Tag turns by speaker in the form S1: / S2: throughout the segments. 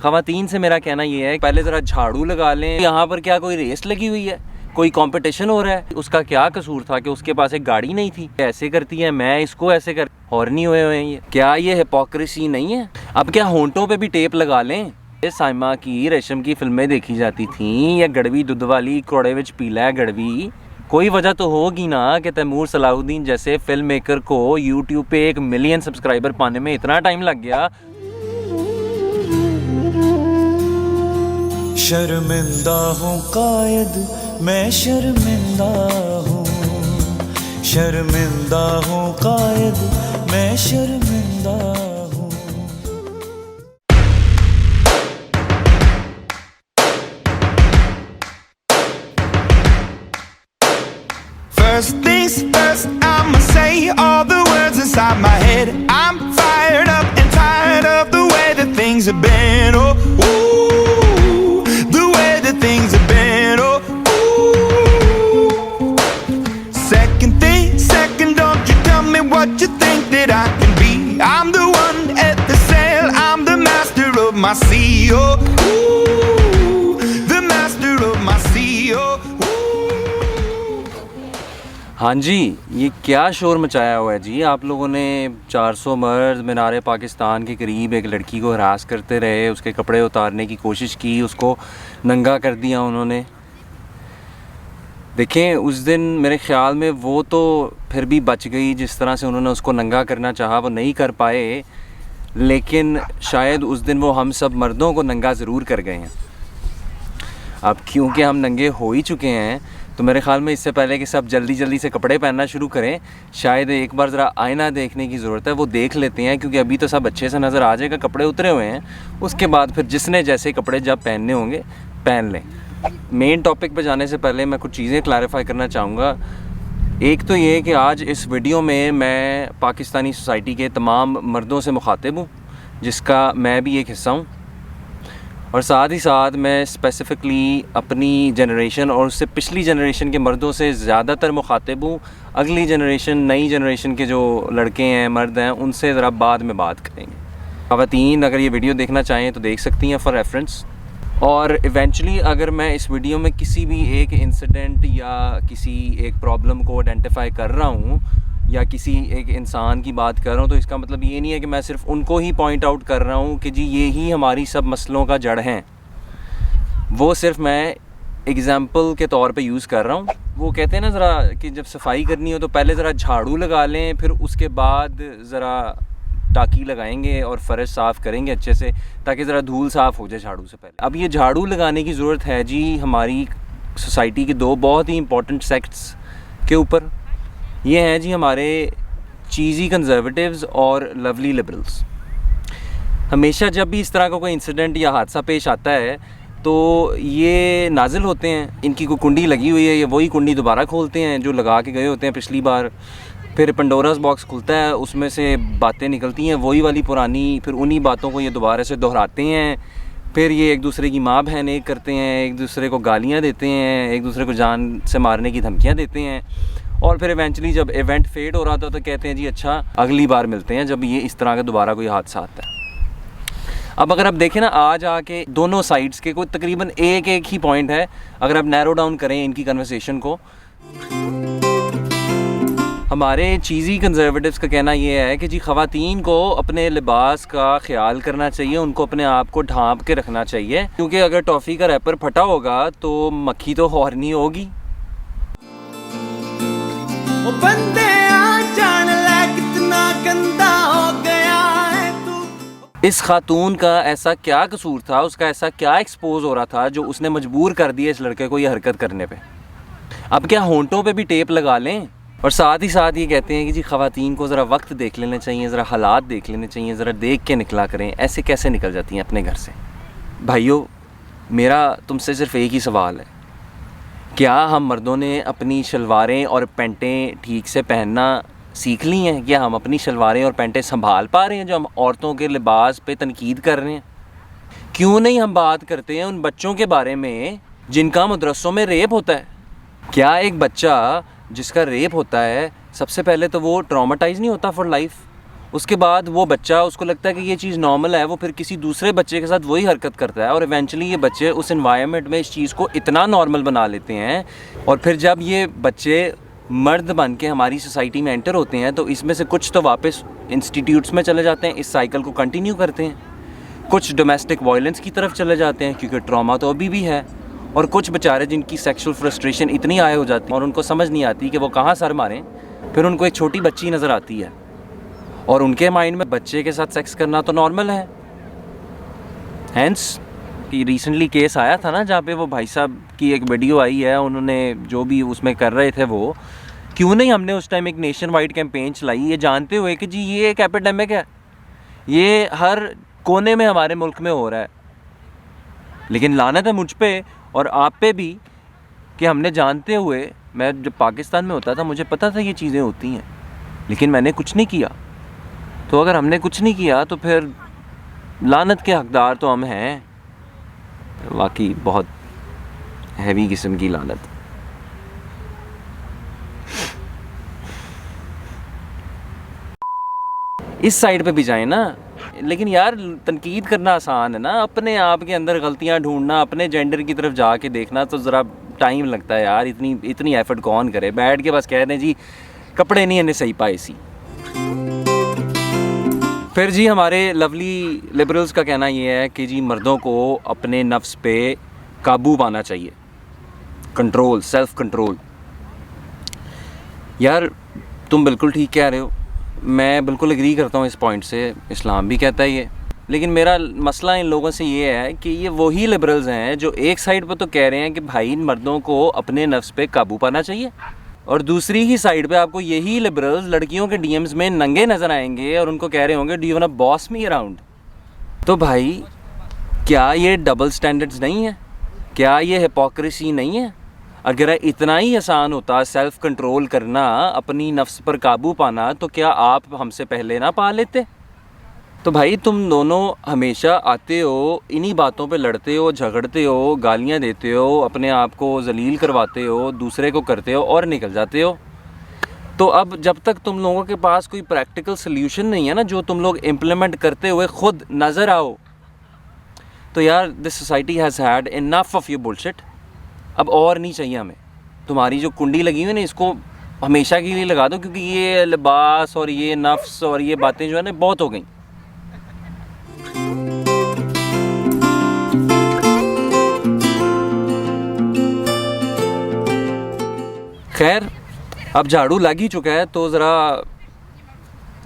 S1: ख़वातीन से मेरा कहना ये है, पहले ज़रा झाड़ू लगा लें। यहाँ पर क्या कोई रेस लगी हुई है, कोई कंपटीशन हो रहा है? उसका क्या कसूर था कि उसके पास एक गाड़ी नहीं थी? ऐसे करती है, मैं इसको ऐसे कर, हॉर्नी हुए हुए हैं ये। क्या ये हिपोक्रेसी नहीं है? अब क्या होंठों पे भी टेप लगा लें? साइमा की, रेशम की फिल्में देखी जाती थी, या गड़वी दूध वाली कोड़े विच पीला है गड़वी। कोई वजह तो होगी ना कि तैमूर सलाहुद्दीन जैसे फिल्म मेकर को यूट्यूब पे 1 मिलियन सब्सक्राइबर पाने में इतना टाइम लग गया।
S2: शर्मिंदा हूँ कायद, मैं शर्मिंदा हूँ, शर्मिंदा हूँ कायद, मैं शर्मिंदा हूँ। First things first, I'ma say all the words inside my head. I'm fired up and tired of the way that things have been. Oh, ooh, the way that things have been. Oh, ooh. Second thing, second, don't you tell me what you think that I can be. I'm the one at the sail, I'm the master of my sea. Oh, ooh, the master of my sea. Oh,
S1: हाँ जी, ये क्या शोर मचाया हुआ है जी आप लोगों ने। 400 मर्द मीनार पाकिस्तान के करीब एक लड़की को हरास करते रहे, उसके कपड़े उतारने की कोशिश की, उसको नंगा कर दिया उन्होंने। देखें, उस दिन मेरे ख़्याल में वो तो फिर भी बच गई, जिस तरह से उन्होंने उसको नंगा करना चाहा वो नहीं कर पाए, लेकिन शायद उस दिन वो हम सब मर्दों को नंगा ज़रूर कर गए हैं। अब क्योंकि हम नंगे हो ही चुके हैं, तो मेरे ख़्याल में इससे पहले कि सब जल्दी जल्दी से कपड़े पहनना शुरू करें, शायद एक बार ज़रा आईना देखने की ज़रूरत है। वो देख लेते हैं, क्योंकि अभी तो सब अच्छे से नज़र आ जाएगा, कपड़े उतरे हुए हैं। उसके बाद फिर जिसने जैसे कपड़े जब पहनने होंगे पहन लें। मेन टॉपिक पे जाने से पहले मैं कुछ चीज़ें क्लैरिफाई करना चाहूँगा। एक तो ये कि आज इस वीडियो में मैं पाकिस्तानी सोसाइटी के तमाम मर्दों से मुखातिब हूँ, जिसका मैं भी एक हिस्सा हूँ, और साथ ही साथ मैं स्पेसिफ़िकली अपनी जनरेशन और उससे पिछली जनरेशन के मर्दों से ज़्यादातर मुखातिब हूँ। अगली जनरेशन, नई जनरेशन के जो लड़के हैं, मर्द हैं, उनसे ज़रा बाद में बात करेंगे। ख़वातीन अगर ये वीडियो देखना चाहें तो देख सकती हैं फॉर रेफरेंस। और इवेंचुअली अगर मैं इस वीडियो में किसी भी एक इंसिडेंट या किसी एक प्रॉब्लम को आइडेंटिफाई कर रहा हूँ या किसी एक इंसान की बात कर रहा हूँ, तो इसका मतलब ये नहीं है कि मैं सिर्फ उनको ही पॉइंट आउट कर रहा हूँ कि जी ये ही हमारी सब मसलों का जड़ हैं। वो सिर्फ मैं एग्ज़ाम्पल के तौर पे यूज़ कर रहा हूँ। वो कहते हैं ना ज़रा कि जब सफाई करनी हो तो पहले ज़रा झाड़ू लगा लें, फिर उसके बाद ज़रा टाकी लगाएंगे और फ़र्श साफ़ करेंगे अच्छे से, ताकि ज़रा धूल साफ़ हो जाए झाड़ू से पहले। अब ये झाड़ू लगाने की ज़रूरत है जी हमारी सोसाइटी के 2 बहुत ही इंपॉर्टेंट सेक्ट्स के ऊपर। ये हैं जी हमारे चीज़ी कंजर्वेटिव्स और लवली लिबरल्स। हमेशा जब भी इस तरह का कोई इंसिडेंट या हादसा पेश आता है तो ये नाजिल होते हैं, इनकी कोई कुंडी लगी हुई है, ये वही कुंडी दोबारा खोलते हैं जो लगा के गए होते हैं पिछली बार। फिर पंडोरास बॉक्स खुलता है, उसमें से बातें निकलती हैं वही वाली पुरानी, फिर उन्हीं बातों को ये दोबारा से दोहराते हैं। फिर ये एक दूसरे की माँ बहन एक करते हैं, एक दूसरे को गालियाँ देते हैं, एक दूसरे को जान से मारने की धमकियाँ देते हैं, और फिर इवेंचुअली जब इवेंट फेड हो रहा था तो कहते हैं जी अच्छा अगली बार मिलते हैं जब ये इस तरह का दोबारा कोई हादसा आता है। अब अगर आप देखें ना, आज आके दोनों साइड्स के कोई तकरीबन एक ही पॉइंट है, अगर आप नैरो डाउन करें इनकी कन्वर्सेशन को। हमारे चीज़ी कंजर्वेटिव्स का कहना ये है कि जी ख़वातीन को अपने लिबास का ख्याल करना चाहिए, उनको अपने आप को ढांप के रखना चाहिए, क्योंकि अगर टॉफ़ी का रैपर फटा होगा तो मक्खी तो हॉर्नी होगी।
S2: ओ बंदे जान ले कितना गंदा हो गया है तू।
S1: इस खातून का ऐसा क्या कसूर था, उसका ऐसा क्या एक्सपोज हो रहा था जो उसने मजबूर कर दिया इस लड़के को ये हरकत करने पे। अब क्या होंठों पे भी टेप लगा लें? और साथ ही साथ ये कहते हैं कि जी ख़वातीन को ज़रा वक्त देख लेना चाहिए, ज़रा हालात देख लेने चाहिए, ज़रा देख के निकला करें। ऐसे कैसे निकल जाती हैं अपने घर से? भाइयों, मेरा तुमसे सिर्फ एक ही सवाल है, क्या हम मर्दों ने अपनी शलवारें और पैंटें ठीक से पहनना सीख ली हैं? क्या हम अपनी शलवारें और पैंटें संभाल पा रहे हैं जो हम औरतों के लिबास पे तनकीद कर रहे हैं? क्यों नहीं हम बात करते हैं उन बच्चों के बारे में जिनका मदरसों में रेप होता है? क्या एक बच्चा जिसका रेप होता है, सबसे पहले तो वो ट्रॉमाटाइज़ नहीं होता फॉर लाइफ? उसके बाद वो बच्चा, उसको लगता है कि ये चीज़ नॉर्मल है, वो फिर किसी दूसरे बच्चे के साथ वही हरकत करता है और इवेंचुअली ये बच्चे उस एनवायरनमेंट में इस चीज़ को इतना नॉर्मल बना लेते हैं। और फिर जब ये बच्चे मर्द बन के हमारी सोसाइटी में एंटर होते हैं तो इसमें से कुछ तो वापस इंस्टीट्यूट्स में चले जाते हैं, इस साइकिल को कंटिन्यू करते हैं, कुछ डोमेस्टिक वायलेंस की तरफ चले जाते हैं क्योंकि ट्रॉमा तो अभी भी है, और कुछ बेचारे जिनकी सेक्सुअल फ्रस्ट्रेशन इतनी हाई हो जाती है और उनको समझ नहीं आती कि वो कहाँ सर मारें, फिर उनको एक छोटी बच्ची नज़र आती है और उनके माइंड में बच्चे के साथ सेक्स करना तो नॉर्मल है। हैंस रिसेंटली केस आया था ना जहाँ पे वो भाई साहब की एक वीडियो आई है, उन्होंने जो भी उसमें कर रहे थे वो, क्यों नहीं हमने उस टाइम एक नेशन वाइड कैंपेन चलाई ये जानते हुए कि जी ये एक एपिडेमिक है, ये हर कोने में हमारे मुल्क में हो रहा है। लेकिन लानत है मुझ पे और आप पे भी कि हमने जानते हुए, मैं जब पाकिस्तान में होता था मुझे पता था ये चीज़ें होती हैं, लेकिन मैंने कुछ नहीं किया। तो अगर हमने कुछ नहीं किया तो फिर लानत के हकदार तो हम हैं। वाकई बहुत हैवी किस्म की लानत। इस साइड पे भी जाए ना, लेकिन यार तनकीद करना आसान है ना, अपने आप के अंदर गलतियां ढूंढना, अपने जेंडर की तरफ जाके देखना तो ज़रा टाइम लगता है यार। इतनी एफर्ट कौन करे, बैठ के बस कह रहे जी कपड़े नहीं इन्हें सही पाए सी। फिर जी हमारे लवली लिबरल्स का कहना ये है कि जी मर्दों को अपने नफ्स पे काबू पाना चाहिए, कंट्रोल, सेल्फ कंट्रोल। यार तुम बिल्कुल ठीक कह रहे हो, मैं बिल्कुल एग्री करता हूँ इस पॉइंट से, इस्लाम भी कहता है ये। लेकिन मेरा मसला इन लोगों से ये है कि ये वही लिबरल्स हैं जो एक साइड पर तो कह रहे हैं कि भाई मर्दों को अपने नफ्स पे काबू पाना चाहिए, और दूसरी ही साइड पे आपको यही लिबरल्स लड़कियों के डीएम्स में नंगे नज़र आएंगे और उनको कह रहे होंगे do you want to boss me around. तो भाई क्या ये डबल स्टैंडर्ड्स नहीं है? क्या ये हिपोक्रेसी नहीं है? अगर इतना ही आसान होता सेल्फ कंट्रोल करना, अपनी नफ्स पर काबू पाना, तो क्या आप हमसे पहले ना पा लेते? तो भाई तुम दोनों हमेशा आते हो, इन्हीं बातों पे लड़ते हो, झगड़ते हो, गालियाँ देते हो, अपने आप को जलील करवाते हो, दूसरे को करते हो और निकल जाते हो। तो अब जब तक तुम लोगों के पास कोई प्रैक्टिकल सल्यूशन नहीं है ना, जो तुम लोग इम्प्लीमेंट करते हुए खुद नज़र आओ, तो यार this society has had enough of your bullshit. अब और नहीं चाहिए हमें। तुम्हारी जो कुंडी लगी हुई है ना, इसको हमेशा के लिए लगा दो, क्योंकि ये लिबास और ये नफ्स और ये बातें जो है ना बहुत हो गई। खैर अब झाड़ू लग ही चुका है तो ज़रा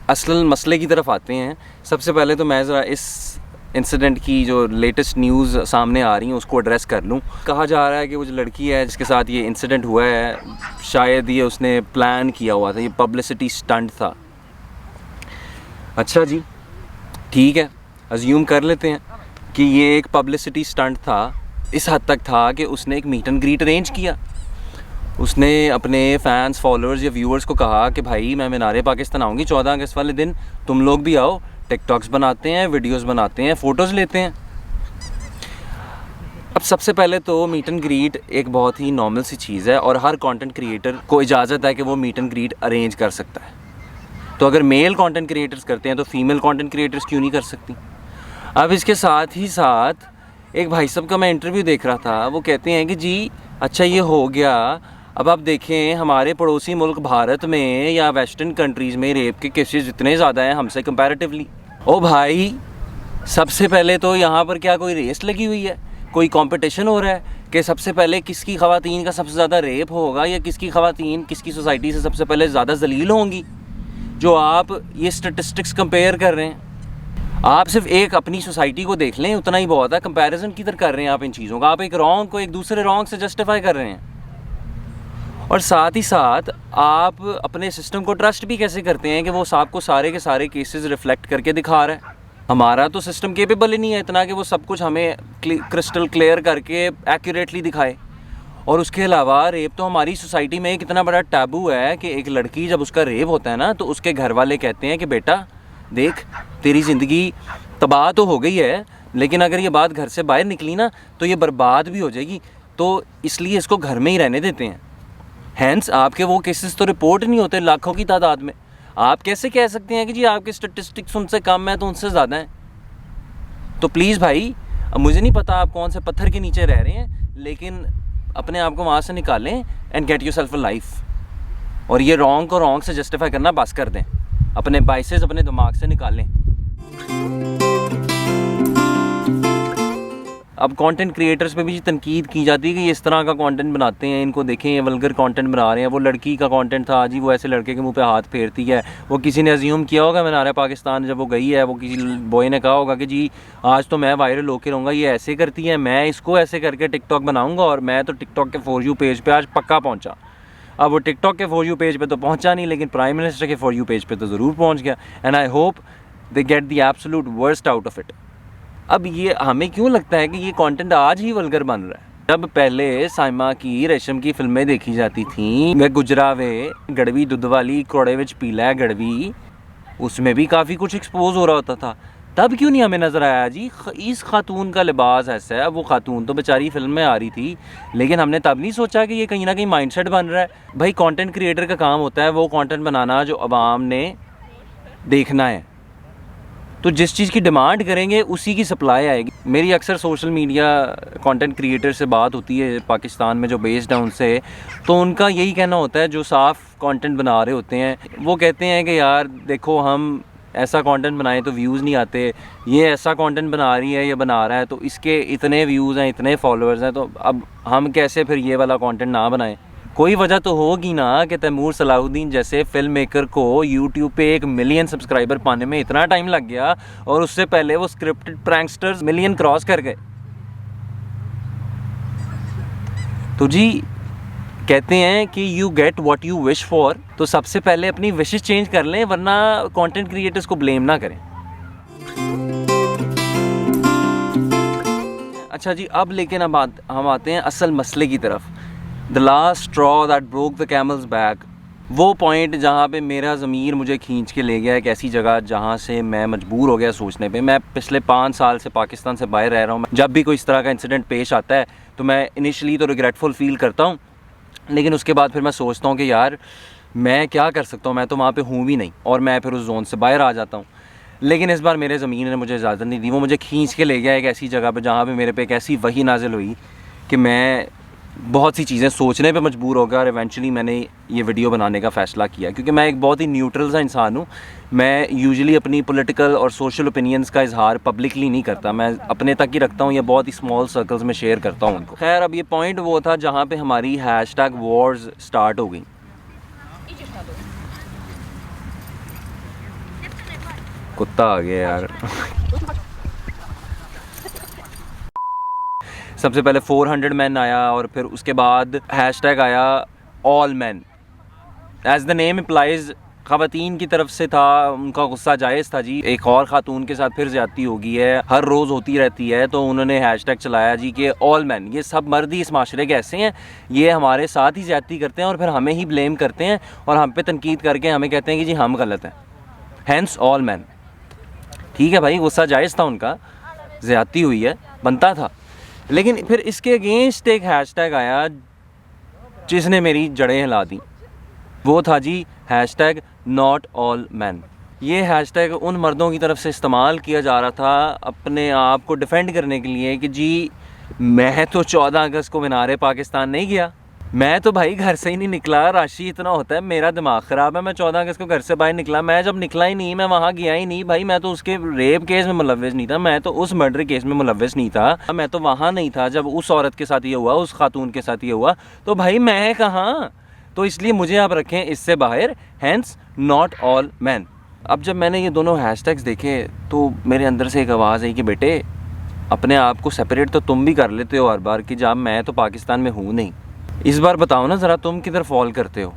S1: असल मसले की तरफ आते हैं। सबसे पहले तो मैं ज़रा इस इंसिडेंट की जो लेटेस्ट न्यूज़ सामने आ रही हैं उसको एड्रेस कर लूँ। कहा जा रहा है कि वो जो लड़की है जिसके साथ ये इंसिडेंट हुआ है, शायद ये उसने प्लान किया हुआ था, ये पब्लिसिटी स्टंट था। अच्छा जी ठीक है, अज्यूम कर लेते हैं कि ये एक पब्लिसिटी स्टंट था। इस हद तक था कि उसने एक मीट एंड ग्रीट अरेंज किया। उसने अपने फैंस, फॉलोअर्स या व्यूअर्स को कहा कि भाई मैं मीनार पाकिस्तान आऊँगी 14 अगस्त वाले दिन, तुम लोग भी आओ, टिकटॉक्स बनाते हैं, वीडियोस बनाते हैं, फ़ोटोज़ लेते हैं। अब सबसे पहले तो मीट एंड ग्रीट एक बहुत ही नॉर्मल सी चीज़ है और हर कंटेंट क्रिएटर को इजाज़त है कि वो मीट एंड ग्रीट अरेंज कर सकता है। तो अगर मेल कंटेंट क्रिएटर्स करते हैं तो फीमेल कंटेंट क्रिएटर्स क्यों नहीं कर सकती? अब इसके साथ ही साथ एक भाई साहब का मैं इंटरव्यू देख रहा था, वो कहते हैं कि जी अच्छा ये हो गया, अब आप देखें हमारे पड़ोसी मुल्क भारत में या वेस्टर्न कंट्रीज़ में रेप के केसेस इतने ज़्यादा हैं हमसे कंपैरेटिवली। ओ भाई सबसे पहले तो यहाँ पर क्या कोई रेस लगी हुई है, कोई कंपटीशन हो रहा है कि सबसे पहले किसकी ख़वातीन का सबसे ज़्यादा रेप होगा या किसकी ख़वातीन किसकी सोसाइटी से सबसे पहले ज़्यादा जलील होंगी? जो आप ये स्टेटिस्टिक्स कंपेयर कर रहे हैं, आप सिर्फ एक अपनी सोसाइटी को देख लें, उतना ही बहुत है। कंपैरिजन किधर कर रहे हैं आप इन चीज़ों का? आप एक रॉन्ग को एक दूसरे रॉन्ग से जस्टिफाई कर रहे हैं। और साथ ही साथ आप अपने सिस्टम को ट्रस्ट भी कैसे करते हैं कि वो आपको सारे के सारे केसेस रिफ्लेक्ट करके दिखा रहा है? हमारा तो सिस्टम केपेबल ही नहीं है इतना कि वो सब कुछ हमें क्रिस्टल क्लियर करके एक्यूरेटली दिखाए। और उसके अलावा रेप तो हमारी सोसाइटी में एक इतना बड़ा टैबू है कि एक लड़की जब उसका रेप होता है ना तो उसके घर वाले कहते हैं कि बेटा देख तेरी ज़िंदगी तबाह तो हो गई है, लेकिन अगर ये बात घर से बाहर निकली ना तो ये बर्बाद भी हो जाएगी, तो इसलिए इसको घर में ही रहने देते हैं। हैंस आपके वो केसेस तो रिपोर्ट नहीं होते लाखों की तादाद में। आप कैसे कह सकते हैं कि जी आपके स्टेटिस्टिक्स उनसे कम है तो उनसे ज़्यादा हैं? तो प्लीज़ भाई, अब मुझे नहीं पता आप कौन से पत्थर के नीचे रह रहे हैं, लेकिन अपने आप को वहाँ से निकालें and get yourself a life. और ये रॉन्ग को रॉन्ग से जस्टिफाई करना बस कर दें, अपने बाइसेस अपने दिमाग से निकालें। अब कंटेंट क्रिएटर्स पे भी तनकीद की जाती है कि ये इस तरह का कंटेंट बनाते हैं, इनको देखें ये वल्गर कंटेंट बना रहे हैं। वो लड़की का कंटेंट था जी, वो ऐसे लड़के के मुंह पे हाथ फेरती है। वो किसी ने अज्यूम किया होगा मीनार पाकिस्तान जब वो गई है, वो किसी बॉय ने कहा होगा कि जी आज तो मैं वायरल होकर रहूँगा, ये ऐसे करती है, मैं इसको ऐसे करके टिकटॉक बनाऊँगा। और मैं तो टिकटॉक के फॉर यू पेज पर आज पक्का पहुँचा। अब वो टिकटॉक के फॉर यू पेज पे तो पहुंचा नहीं, लेकिन प्राइम मिनिस्टर के फॉर यू पेज पे तो ज़रूर पहुंच गया। And I hope they get the absolute worst out of it. अब ये हमें क्यों लगता है कि ये कंटेंट आज ही वल्गर बन रहा है? जब पहले साइमा की, रेशम की फिल्में देखी जाती थीं, वे गुजरावे, गड़वी दुध वाली, कोड़े विच पीला है गड़वी, उसमें भी काफ़ी कुछ एक्सपोज हो रहा होता था। तब क्यों नहीं हमें नज़र आया जी इस खातून का लिबास ऐसा है? वो खातून तो बेचारी फिल्म में आ रही थी, लेकिन हमने तब नहीं सोचा कि ये कहीं ना कहीं माइंडसेट बन रहा है। भाई कंटेंट क्रिएटर का काम होता है वो कंटेंट बनाना जो अवाम ने देखना है। तो जिस चीज़ की डिमांड करेंगे उसी की सप्लाई आएगी। मेरी अक्सर सोशल मीडिया कंटेंट क्रिएटर से बात होती है पाकिस्तान में जो बेस्ड है उनसे, तो उनका यही कहना होता है, जो साफ़ कंटेंट बना रहे होते हैं, वो कहते हैं कि यार देखो हम ऐसा कंटेंट बनाएं तो व्यूज़ नहीं आते, ये ऐसा कंटेंट बना रही है, ये बना रहा है तो इसके इतने व्यूज़ हैं, इतने फॉलोअर्स हैं, तो अब हम कैसे फिर ये वाला कंटेंट ना बनाएं? कोई वजह तो होगी ना कि तैमूर सलाहुद्दीन जैसे फिल्म मेकर को यूट्यूब पे 1 मिलियन सब्सक्राइबर पाने में इतना टाइम लग गया, और उससे पहले वो स्क्रिप्टेड प्रैंकस्टर्स मिलियन क्रॉस कर गए। तो जी कहते हैं कि you get what you wish for, तो सबसे पहले अपनी विशेस चेंज कर लें, वरना कंटेंट क्रिएटर्स को ब्लेम ना करें। अच्छा जी, अब लेकिन अब हम आते हैं असल मसले की तरफ। The last straw that broke the camel's back, वो पॉइंट जहाँ पे मेरा ज़मीर मुझे खींच के ले गया एक ऐसी जगह जहाँ से मैं मजबूर हो गया सोचने पे। मैं पिछले 5 साल से पाकिस्तान से बाहर रह रहा हूँ। जब भी कोई इस तरह का इंसिडेंट पेश आता है तो मैं इनिशियली तो रिग्रेटफुल फील करता हूँ, लेकिन उसके बाद फिर मैं सोचता हूँ कि यार मैं क्या कर सकता हूँ, मैं तो वहाँ पे हूँ भी नहीं, और मैं फिर उस जोन से बाहर आ जाता हूँ। लेकिन इस बार मेरे ज़मीन ने मुझे इजाज़त नहीं दी, वो मुझे खींच के ले गया एक ऐसी जगह पे जहाँ पे मेरे पे एक ऐसी वही नाजिल हुई कि मैं बहुत सी चीज़ें सोचने पे मजबूर हो गया। और इवेंचुअली मैंने ये वीडियो बनाने का फ़ैसला किया, क्योंकि मैं एक बहुत ही न्यूट्रल सा इंसान हूँ। मैं यूजुअली अपनी पॉलिटिकल और सोशल ओपिनियंस का इजहार पब्लिकली नहीं करता, मैं अपने तक ही रखता हूँ या बहुत ही स्मॉल सर्कल्स में शेयर करता हूँ उनको। खैर, अब ये पॉइंट वो था जहाँ पे हमारी हैशटैग वॉर्स स्टार्ट हो गई। कुत्ता आ गया यार। सबसे पहले 400 मैन आया, और फिर उसके बाद हैशटैग आया all men. As the name implies ख़वातीन की तरफ से था, उनका गुस्सा जायज़ था जी। एक और ख़ातून के साथ फिर ज़्यादती हो गई है, हर रोज़ होती रहती है, तो उन्होंने हैशटैग चलाया जी कि ऑल मैन, ये सब मर्द ही इस माशरे के ऐसे हैं, ये हमारे साथ ही ज़्यादती करते हैं और फिर हमें ही ब्लेम करते हैं और हम पे तनकीद करके हमें कहते हैं कि जी हम गलत हैं, हैंस ऑल मैन। ठीक है भाई, गुस्सा जायज़ था उनका, ज़्यादती हुई है, बनता था। लेकिन फिर इसके अगेंस्ट एक हैशटैग आया जिसने मेरी जड़ें हिला दी, वो था जी हैशटैग नॉट ऑल मैन। ये हैशटैग उन मर्दों की तरफ से इस्तेमाल किया जा रहा था अपने आप को डिफेंड करने के लिए कि जी मैं तो 14 अगस्त को मीनार पाकिस्तान नहीं गया, मैं तो भाई घर से ही नहीं निकला, राशि इतना होता है, मेरा दिमाग ख़राब है, मैं 14 अगस्त को घर से बाहर निकला, मैं जब निकला ही नहीं, मैं वहाँ गया ही नहीं भाई, मैं तो उसके रेप केस में मुलव्वस नहीं था, मैं तो उस मर्डर केस में मुलव्वस नहीं था, मैं तो वहाँ नहीं था जब उस औरत के साथ ये हुआ, उस खातून के साथ ये हुआ, तो भाई मैं कहाँ? तो इसलिए मुझे आप रखें इससे बाहर, हैंस नॉट ऑल मैन। अब जब मैंने ये दोनों हैशटैग्स देखे तो मेरे अंदर से एक आवाज़ आई कि बेटे अपने आप को सेपरेट तो तुम भी कर लेते हो हर बार कि जब मैं तो पाकिस्तान में हूँ नहीं, इस बार बताओ ना ज़रा तुम किधर फॉल करते हो।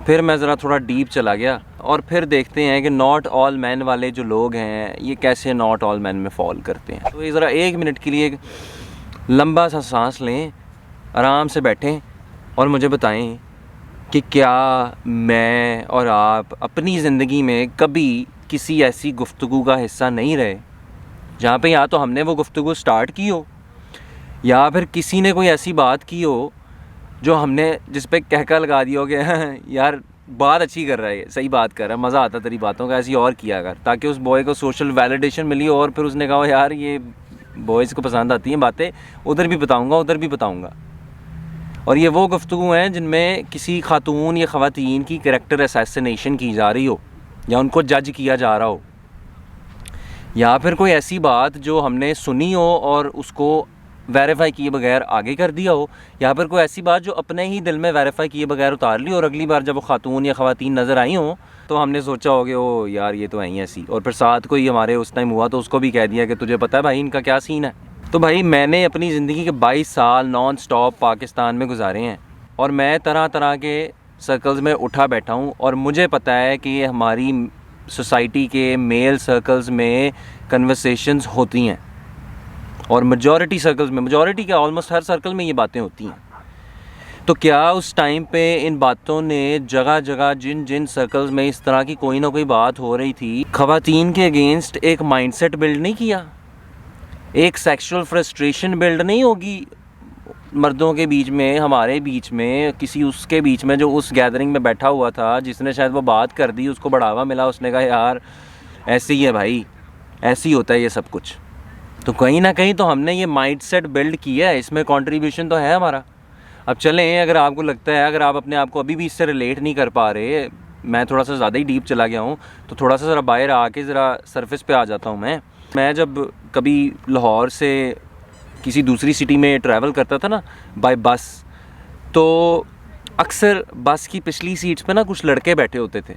S1: फिर मैं ज़रा थोड़ा डीप चला गया और फिर देखते हैं कि नॉट ऑल मैन वाले जो लोग हैं ये कैसे नॉट ऑल मैन में फॉल करते हैं। तो ये ज़रा 1 मिनट के लिए एक लंबा सा सांस लें, आराम से बैठें और मुझे बताएं कि क्या मैं और आप अपनी ज़िंदगी में कभी किसी ऐसी गुफ्तगू का हिस्सा नहीं रहे जहाँ पे या तो हमने वो गुफ्तगू स्टार्ट की हो या फिर किसी ने कोई ऐसी बात की हो जो हमने जिस पे कहका लगा दिया हो कि यार बात अच्छी कर रहा है, सही बात कर रहा है, मज़ा आता तेरी बातों का, ऐसी और किया कर ताकि उस बॉय को सोशल वैलिडेशन मिली और फिर उसने कहा यार ये बॉयज़ को पसंद आती हैं बातें, उधर भी बताऊँगा उधर भी बताऊँगा। और ये वो गुफ्तगू हैं जिनमें किसी खातून या ख़वातीन की कैरेक्टर असैसिनेशन की जा रही हो या उनको जज किया जा रहा हो, या फिर कोई ऐसी बात जो हमने सुनी हो और उसको वेरीफाई किए बगैर आगे कर दिया हो, या फिर कोई ऐसी बात जो अपने ही दिल में वेरीफाई किए बगैर उतार ली और अगली बार जब वो खातून या ख़वातीन नज़र आई हों तो हमने सोचा हो कि ओ यार ये तो है ही ऐसी, और फिर साथ कोई हमारे उस टाइम हुआ तो उसको भी कह दिया कि तुझे पता है भाई इनका क्या सीन है। तो भाई मैंने अपनी ज़िंदगी के 22 साल नॉन स्टॉप पाकिस्तान में गुजारे हैं और मैं तरह तरह के सर्कल्स में उठा बैठा हूँ, और मुझे पता है कि हमारी सोसाइटी के मेल सर्कल्स में कन्वर्सेशंस होती हैं और मेजॉरिटी सर्कल्स में, मेजॉरिटी क्या ऑलमोस्ट हर सर्कल में ये बातें होती हैं। तो क्या उस टाइम पे इन बातों ने जगह जगह जिन जिन सर्कल्स में इस तरह की कोई ना कोई बात हो रही थी, ख़वातीन के अगेंस्ट एक माइंडसेट बिल्ड नहीं किया, एक सेक्सुअल फ्रस्ट्रेशन बिल्ड नहीं होगी मर्दों के बीच में, हमारे बीच में, किसी उसके बीच में जो उस गैदरिंग में बैठा हुआ था जिसने शायद वो बात कर दी, उसको बढ़ावा मिला, उसने कहा यार ऐसे ही है भाई, ऐसे ही होता है ये सब कुछ। तो कहीं ना कहीं तो हमने ये माइंडसेट बिल्ड किया है, इसमें कंट्रीब्यूशन तो है हमारा। अब चलें, अगर आपको लगता है, अगर आप अपने आप को अभी भी इससे रिलेट नहीं कर पा रहे, मैं थोड़ा सा ज़्यादा ही डीप चला गया हूँ तो थोड़ा सा ज़रा बाहर आके ज़रा सरफेस पे आ जाता हूँ। मैं जब कभी लाहौर से किसी दूसरी सिटी में ट्रैवल करता था ना बाय बस, तो अक्सर बस की पिछली सीट्स पे ना कुछ लड़के बैठे होते थे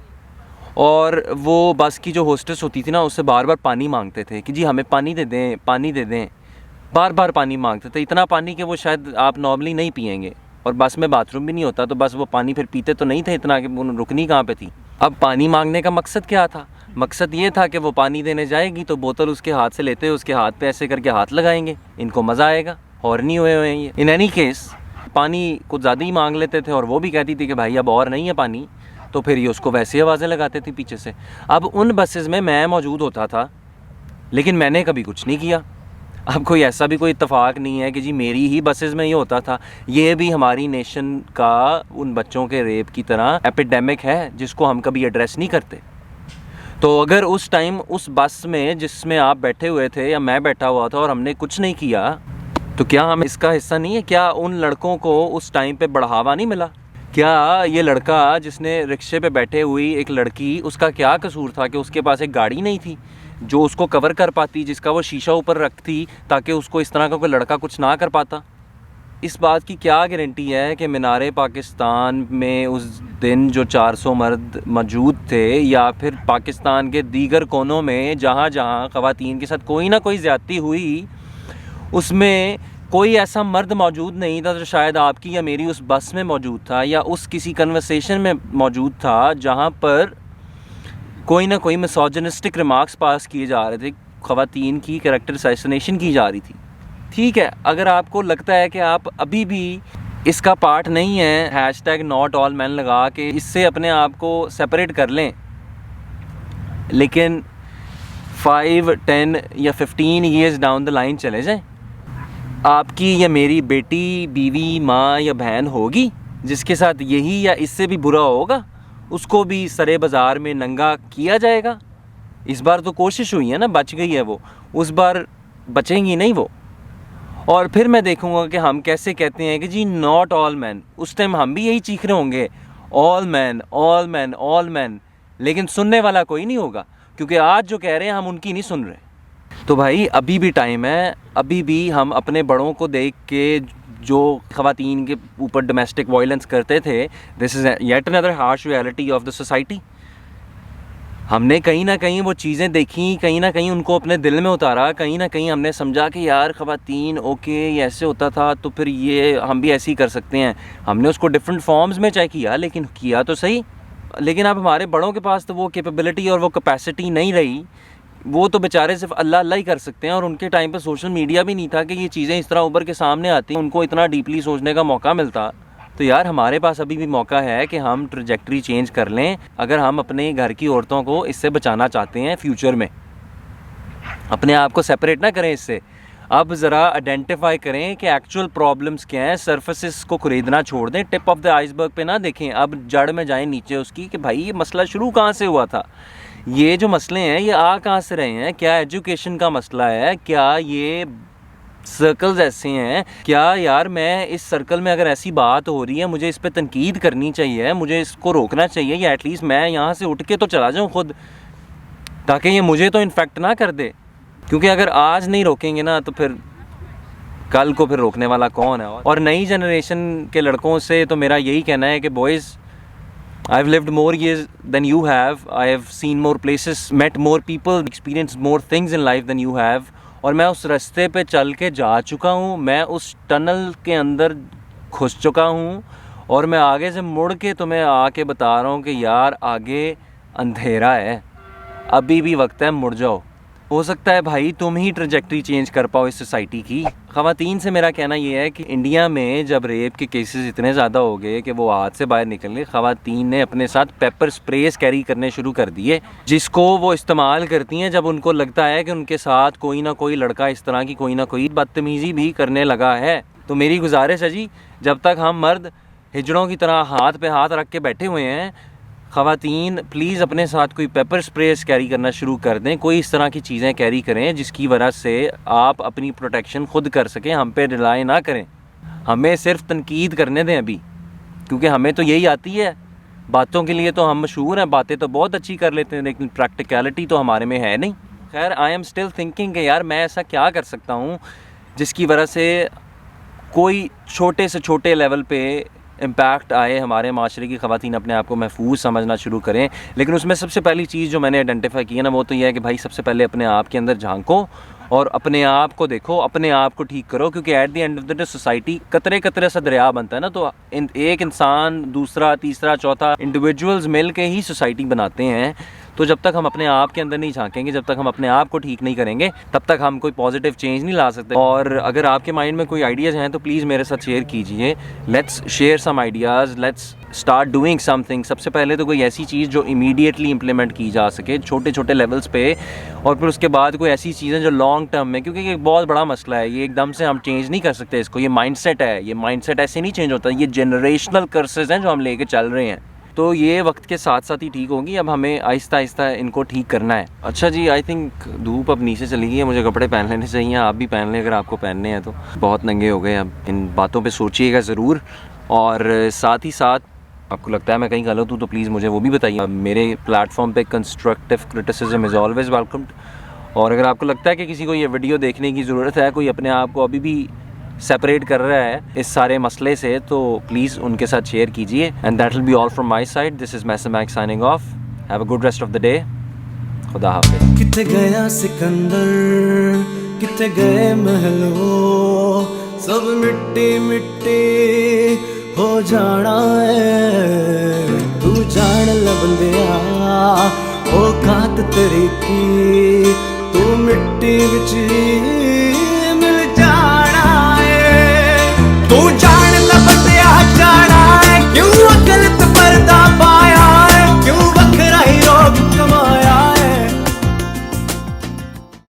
S1: और वो बस की जो होस्टेस होती थी ना उससे बार बार पानी मांगते थे कि जी हमें पानी दे दें, पानी दे दें, बार बार पानी मांगते थे, इतना पानी कि वो शायद आप नॉर्मली नहीं पिएंगे, और बस में बाथरूम भी नहीं होता तो बस वो पानी फिर पीते तो नहीं थे इतना कि वो रुकनी कहाँ पे थी। अब पानी मांगने का मकसद क्या था? मकसद ये था कि वो पानी देने जाएगी तो बोतल उसके हाथ से लेते हुए उसके हाथ पे ऐसे करके हाथ लगाएंगे, इनको मज़ा आएगा, और नहीं हुए हैं ये। इन एनी केस पानी कुछ ज़्यादा ही मांग लेते थे और वो भी कहती थी कि भाई अब और नहीं है पानी, तो फिर ये उसको वैसे आवाज़ें लगाते थे पीछे से। अब उन बसेस में मैं मौजूद होता था लेकिन मैंने कभी कुछ नहीं किया। अब कोई ऐसा भी कोई इत्तेफाक नहीं है कि जी मेरी ही बसेस में ये होता था, ये भी हमारी नेशन का उन बच्चों के रेप की तरह एपिडेमिक है जिसको हम कभी एड्रेस नहीं करते। तो अगर उस टाइम उस बस में जिसमें आप बैठे हुए थे या मैं बैठा हुआ था और हमने कुछ नहीं किया, तो क्या हम इसका हिस्सा नहीं है? क्या उन लड़कों को उस टाइम पे बढ़ावा नहीं मिला? क्या ये लड़का जिसने रिक्शे पे बैठे हुई एक लड़की, उसका क्या कसूर था कि उसके पास एक गाड़ी नहीं थी जो उसको कवर कर पाती, जिसका वो शीशा ऊपर रखती ताकि उसको इस तरह का कोई लड़का कुछ ना कर पाता? इस बात की क्या गारंटी है कि मीनारे पाकिस्तान में उस दिन जो 400 मर्द मौजूद थे, या फिर पाकिस्तान के दीगर कोनों में जहाँ जहाँ ख़वातीन के साथ कोई ना कोई ज़्यादती हुई, उसमें कोई ऐसा मर्द मौजूद नहीं था जो शायद आपकी या मेरी उस बस में मौजूद था या उस किसी कन्वर्सेशन में मौजूद था जहाँ पर कोई ना कोई मिसोजिनिस्टिक रिमार्क्स पास किए जा रहे थे, ख़वातीन की कैरेक्टर असैसिनेशन की जा रही थी। ठीक है, अगर आपको लगता है कि आप अभी भी इसका पार्ट नहीं है, #NotAllMen लगा के इससे अपने आप को सेपरेट कर लें, लेकिन 5, 10 या 15 ईयर्स डाउन द लाइन चले जाएं, आपकी या मेरी बेटी, बीवी, माँ या बहन होगी जिसके साथ यही या इससे भी बुरा होगा, उसको भी सरे बाज़ार में नंगा किया जाएगा। इस बार तो कोशिश हुई है ना, बच गई है वो, उस बार बचेंगी नहीं वो। और फिर मैं देखूंगा कि हम कैसे कहते हैं कि जी नॉट ऑल मैन, उस टाइम हम भी यही चीख रहे होंगे all man, all man, all man, लेकिन सुनने वाला कोई नहीं होगा, क्योंकि आज जो कह रहे हैं हम उनकी नहीं सुन रहे। तो भाई अभी भी टाइम है, अभी भी हम अपने बड़ों को देख के जो ख़वातीन के ऊपर डोमेस्टिक वायलेंस करते थे, this is yet another harsh reality of the society. हमने कहीं ना कहीं वो चीज़ें देखी, कहीं ना कहीं उनको अपने दिल में उतारा, कहीं ना कहीं हमने समझा कि यार ख़वातीन ओके ये ऐसे होता था तो फिर ये हम भी ऐसे ही कर सकते हैं। हमने उसको डिफरेंट फॉर्म्स में चाहे किया, लेकिन किया तो सही। लेकिन अब हमारे बड़ों के पास तो वो कैपेबिलिटी और वो कैपेसिटी नहीं रही, वो तो बेचारे सिर्फ अल्लाह अल्लाह ही कर सकते हैं। और उनके टाइम पे सोशल मीडिया भी नहीं था कि ये चीज़ें इस तरह उभर के सामने आती, उनको इतना डीपली सोचने का मौका मिलता। तो यार हमारे पास अभी भी मौका है कि हम ट्रैजेक्टरी चेंज कर लें, अगर हम अपने घर की औरतों को इससे बचाना चाहते हैं फ्यूचर में। अपने आप को सेपरेट ना करें इससे, अब ज़रा आइडेंटिफाई करें कि एक्चुअल प्रॉब्लम्स क्या हैं, सरफेसिस को खरीदना छोड़ दें, टिप ऑफ द आइसबर्ग पे ना देखें, अब जड़ में जाएं नीचे उसकी कि भाई ये मसला शुरू कहाँ से हुआ था, ये जो मसले हैं ये आ कहाँ से रहे हैं, क्या एजुकेशन का मसला है, क्या ये सर्कल्स ऐसे हैं, क्या यार मैं इस सर्कल में अगर ऐसी बात हो रही है मुझे इस पर तनकीद करनी चाहिए, मुझे इसको रोकना चाहिए, या एटलीस्ट मैं यहाँ से उठ के तो चला जाऊँ खुद, ताकि ये मुझे तो इन्फेक्ट ना कर दे। क्योंकि अगर आज नहीं रोकेंगे ना तो फिर कल को फिर रोकने वाला कौन है। और नई जनरेशन के लड़कों से तो मेरा यही कहना है कि boys, I have lived more years than you have, I have seen more places, met more people, experience more things in life than you have, और मैं उस रास्ते पे चल के जा चुका हूँ, मैं उस टनल के अंदर घुस चुका हूँ, और मैं आगे से मुड़ के तुम्हें आके बता रहा हूँ कि यार आगे अंधेरा है, अभी भी वक्त है, मुड़ जाओ। हो सकता है भाई तुम ही ट्रैजेक्टरी चेंज कर पाओ इस सोसाइटी की। ख़वातीन से मेरा कहना ये है कि इंडिया में जब रेप के केसेस इतने ज़्यादा हो गए कि वो हाथ से बाहर निकल गए, ख़वातीन ने अपने साथ पेपर स्प्रेस कैरी करने शुरू कर दिए, जिसको वो इस्तेमाल करती हैं जब उनको लगता है कि उनके साथ कोई ना कोई लड़का इस तरह की कोई ना कोई बदतमीज़ी भी करने लगा है। तो मेरी गुजारिश है जी, जब तक हम मर्द हिजड़ों की तरह हाथ पे हाथ रख के बैठे हुए हैं, ख़वातीन प्लीज़ अपने साथ कोई पेपर स्प्रेस कैरी करना शुरू कर दें, कोई इस तरह की चीज़ें कैरी करें जिसकी वजह से आप अपनी प्रोटेक्शन खुद कर सकें, हम पे रिलाई ना करें, हमें सिर्फ तनकीद करने दें अभी, क्योंकि हमें तो यही आती है। बातों के लिए तो हम मशहूर हैं, बातें तो बहुत अच्छी कर लेते हैं, लेकिन प्रैक्टिकलिटी तो हमारे में है नहीं। खैर, आई एम स्टिल थिंकिंग कि यार मैं ऐसा क्या कर सकता हूँ जिसकी वजह से कोई छोटे से छोटे लेवल पे इम्पैक्ट आए, हमारे माशरे की ख़वातीन अपने आप को महफूज समझना शुरू करें। लेकिन उसमें सबसे पहली चीज़ जो मैंने आइडेंटिफाई की है ना, वो तो ये है कि भाई सबसे पहले अपने आप के अंदर झांको और अपने आप को देखो, अपने आप को ठीक करो, क्योंकि at the end of the day society कतरे कतरे सा दरिया बनता है ना, तो एक इंसान दूसरा तीसरा चौथा इंडिविजुअल्स मिल के ही सोसाइटी बनाते हैं। तो जब तक हम अपने आप के अंदर नहीं झांकेंगे, जब तक हम अपने आप को ठीक नहीं करेंगे, तब तक हम कोई पॉजिटिव चेंज नहीं ला सकते। और अगर आपके माइंड में कोई आइडियाज़ हैं तो प्लीज़ मेरे साथ शेयर कीजिए, let's share some ideas, let's start doing something. सबसे पहले तो कोई ऐसी चीज़ जो इमीडिएटली इंप्लीमेंट की जा सके छोटे छोटे लेवल्स पे, और फिर उसके बाद कोई ऐसी चीज़ें जो लॉन्ग टर्म में, क्योंकि ये एक बहुत बड़ा मसला है, ये एकदम से हम चेंज नहीं कर सकते इसको, ये माइंडसेट है, ये माइंडसेट ऐसे नहीं चेंज होता, ये जनरेशनल कर्सेस हैं जो हम लेके चल रहे हैं, तो ये वक्त के साथ साथ ही ठीक होंगी। अब हमें आहिस्ता आहिस्ता इनको ठीक करना है। अच्छा जी, आई थिंक धूप अब नीचे चली गई है, मुझे कपड़े पहन लेने चाहिए, आप भी पहन लें अगर आपको पहनने हैं तो। बहुत नंगे हो गए, अब इन बातों पे सोचिएगा ज़रूर, और साथ ही साथ आपको लगता है मैं कहीं गलत हूँ तो प्लीज़ मुझे वो भी बताइए। मेरे प्लेटफॉर्म पे constructive criticism is always welcomed, और अगर आपको लगता है कि किसी को ये वीडियो देखने की ज़रूरत है, कोई अपने आप को अभी भी सेपरेट कर रहा है इस सारे मसले से, तो प्लीज़ उनके साथ शेयर कीजिए। And that will be all from my side, this is Maisam Mak signing off, have a good rest of the day, खुदा हाफिज़।
S3: किथे गया सिकंदर, किथे गए महलों, सब मिट्टी मिट्टी हो जाना है, तू जान ल बंदिया औकात तेरी की, तू मिट्टी विच